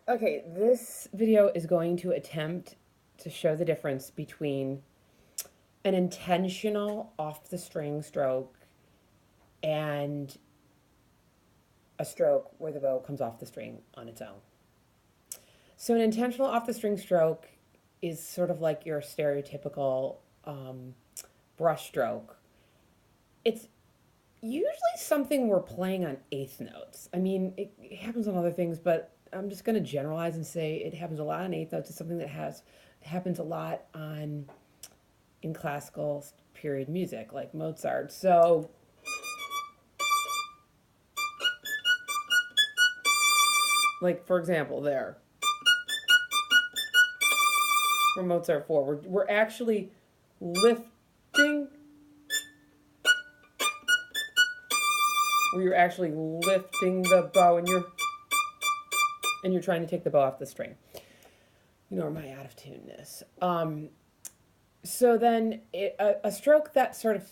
Okay, this video is going to attempt to show the difference between an intentional off the string stroke and a stroke where the bow comes off the string on its own. So an intentional off the string stroke is sort of like your stereotypical brush stroke. It's usually something we're playing on eighth notes. I mean, it happens on other things, but I'm just going to generalize and say it happens a lot on eighth notes. It's something that happens a lot in classical period music, like Mozart. So like, for example, there for Mozart 4, we're actually lifting, where you're actually lifting the bow and you're trying to take the bow off the string. Ignore my out of tuneness. So then a stroke that sort of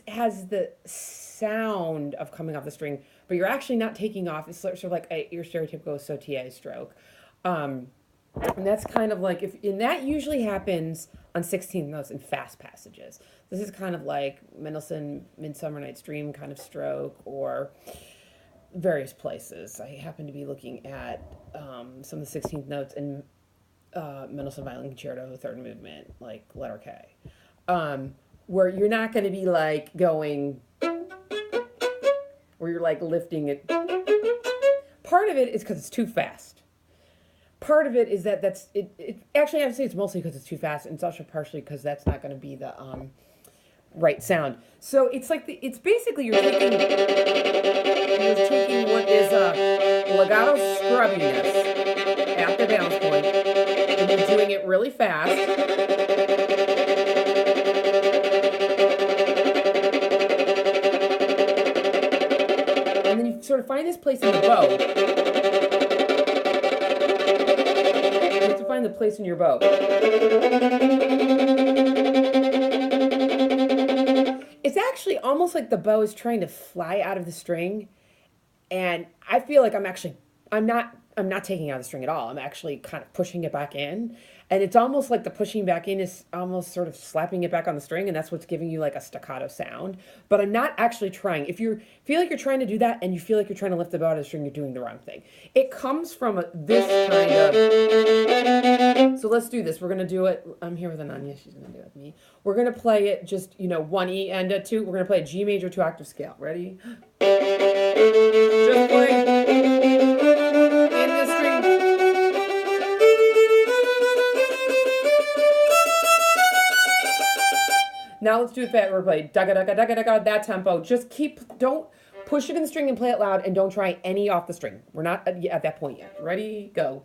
has the sound of coming off the string, but you're actually not taking off. It's sort of like your stereotypical sautille stroke. And that's kind of like, and that usually happens on 16th notes in fast passages. This is kind of like Mendelssohn Midsummer Night's Dream kind of stroke, or various places. I happen to be looking at some of the 16th notes in Mendelssohn Violin Concerto, third movement, like letter K, where you're not going to be like going, where you're like lifting it. Part of it is because it's too fast. Part of it is that actually, I would say it's mostly because it's too fast, and it's also partially because that's not going to be the right sound. So it's like it's basically you're taking what is legato scrubbiness at the balance point, and you're doing it really fast. And then you sort of find this place in the bow. Find the place in your bow. It's actually almost like the bow is trying to fly out of the string, and I feel like I'm not taking out the string at all. I'm actually kind of pushing it back in, and it's almost like the pushing back in is almost sort of slapping it back on the string, and that's what's giving you like a staccato sound. But I'm not actually trying. If you feel like you're trying to do that and you feel like you're trying to lift the bow out of the string, you're doing the wrong thing. It comes from this kind of. So let's do this. We're gonna do it. I'm here with Ananya. She's gonna do it with me. We're gonna play it just 1 E and a 2. We're gonna play a G major 2-octave scale. Ready? Just play. Now let's do it fat. We're playing da da da da da da, that tempo. Just don't push it in the string and play it loud, and don't try any off the string. We're not at that point yet. Ready? Go.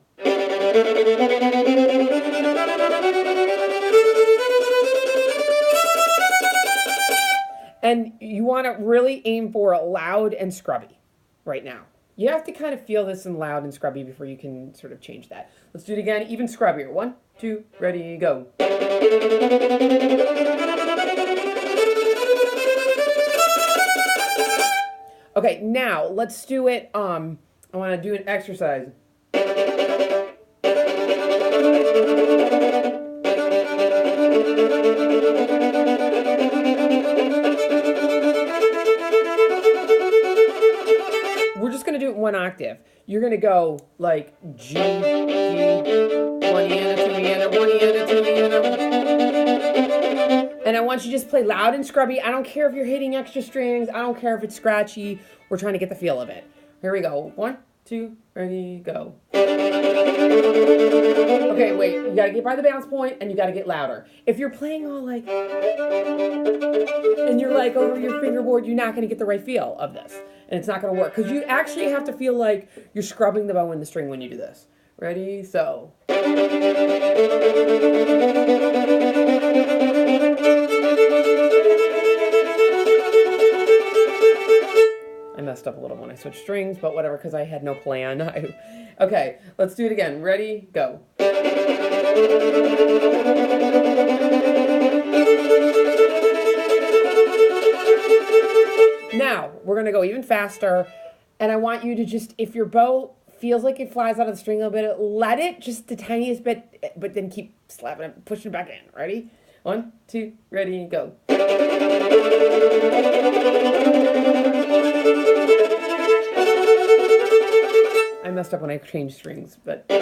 And you want to really aim for loud and scrubby right now. You have to kind of feel this in loud and scrubby before you can sort of change that. Let's do it again, even scrubbier. 1, 2, ready, go. Okay, now let's do it. I want to do an exercise. We're just going to do it 1 octave. You're going to go like G, G, 1 E and a 2 E and a 1 E and a 2 E and a. And I want you to just play loud and scrubby. I don't care if you're hitting extra strings. I don't care if it's scratchy. We're trying to get the feel of it. Here we go. 1, 2, ready, go. Okay, wait. You got to get by the balance point, and you got to get louder. If you're playing all like, and you're like over your fingerboard, you're not going to get the right feel of this. And it's not going to work. Because you actually have to feel like you're scrubbing the bow in the string when you do this. Ready? So. I messed up a little when I switched strings, but whatever, because I had no plan. Okay, let's do it again. Ready? Go. Now, we're going to go even faster, and I want you to just, if your bow feels like it flies out of the string a little bit, let it just the tiniest bit, but then keep slapping it, pushing it back in. Ready? 1, 2, ready, go. I messed up when I changed strings, but you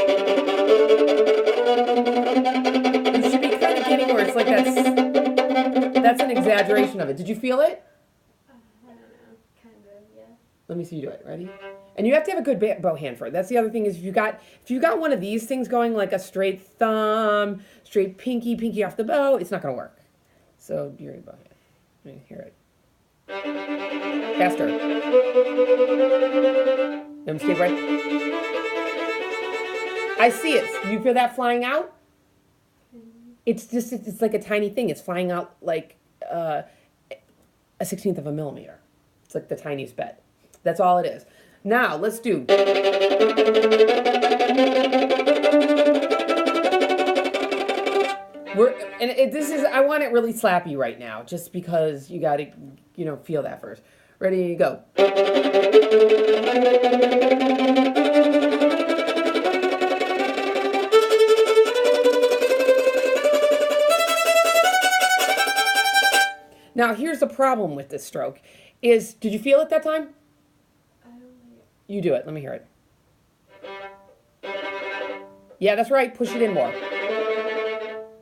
should be kind of getting where it's like that's an exaggeration of it. Did you feel it? I don't know, kind of, yeah. Let me see you do it. Ready? And you have to have a good bow hand for it. That's the other thing is if you got one of these things going like a straight thumb, straight pinky off the bow, it's not going to work. So do your bow hand. Let me hear it. Faster. Let me stay right. I see it. You feel that flying out? It's like a tiny thing. It's flying out like a 1/16 of a millimeter. It's like the tiniest bit. That's all it is. Now let's do. This is I want it really slappy right now, just because you got to feel that first. Ready, go. Now here's the problem with this stroke is, did you feel it that time? You do it. Let me hear it. Yeah, that's right. Push it in more.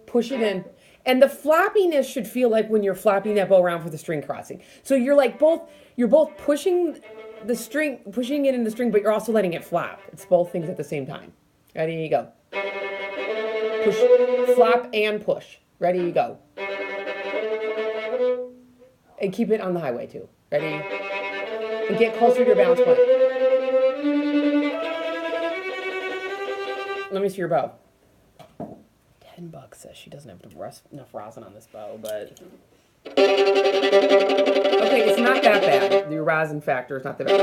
Push it in. And the flappiness should feel like when you're flapping that bow around for the string crossing. So you're both pushing the string, pushing it in the string, but you're also letting it flap. It's both things at the same time. Ready, go. Push, flap and push. Ready, go. And keep it on the highway too. Ready? And get closer to your balance point. Let me see your bow. $10 says she doesn't have enough rosin on this bow, but okay, it's not that bad. The rosin factor is not that bad.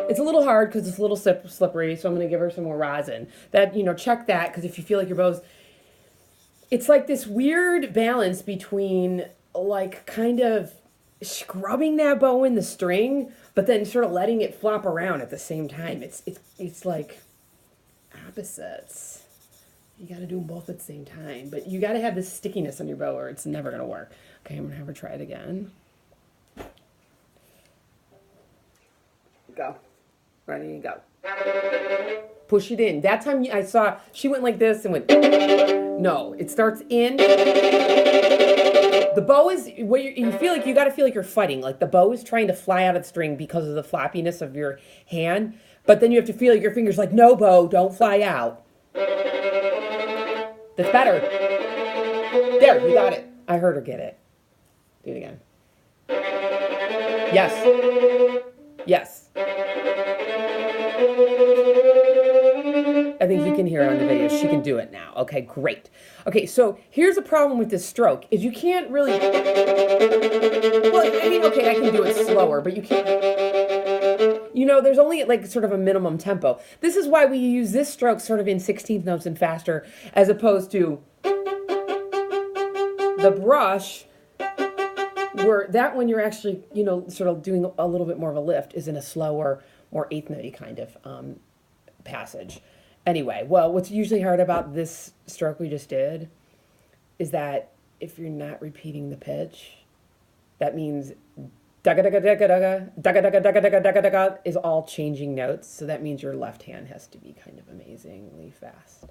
It's a little hard because it's a little slippery, so I'm going to give her some more rosin. That, check that, because if you feel like your bow's, it's like this weird balance between like kind of scrubbing that bow in the string, but then sort of letting it flop around at the same time. It's like opposites. You got to do them both at the same time, but you got to have this stickiness on your bow or it's never going to work. Okay, I'm going to have her try it again. Go. Ready, go. Push it in. That time I saw she went like this and went. No, it starts in. The bow is what you feel like. You got to feel like you're fighting. Like the bow is trying to fly out of the string because of the flappiness of your hand. But then you have to feel like your fingers like, no, bow, don't fly out. That's better. There, you got it. I heard her get it. Do it again. Yes. Yes. I think you can hear it on the video. She can do it now. Okay, great. Okay, so here's the problem with this stroke is you can't really. Well, I mean, okay, I can do it slower, but you can't. There's only like sort of a minimum tempo. This is why we use this stroke sort of in 16th notes and faster, as opposed to the brush, where that one you're actually, sort of doing a little bit more of a lift, is in a slower, more eighth note-y kind of passage. Anyway, well, what's usually hard about this stroke we just did is that if you're not repeating the pitch, that means daga daga daga daga daga daga daga daga daga daga is all changing notes. So that means your left hand has to be kind of amazingly fast.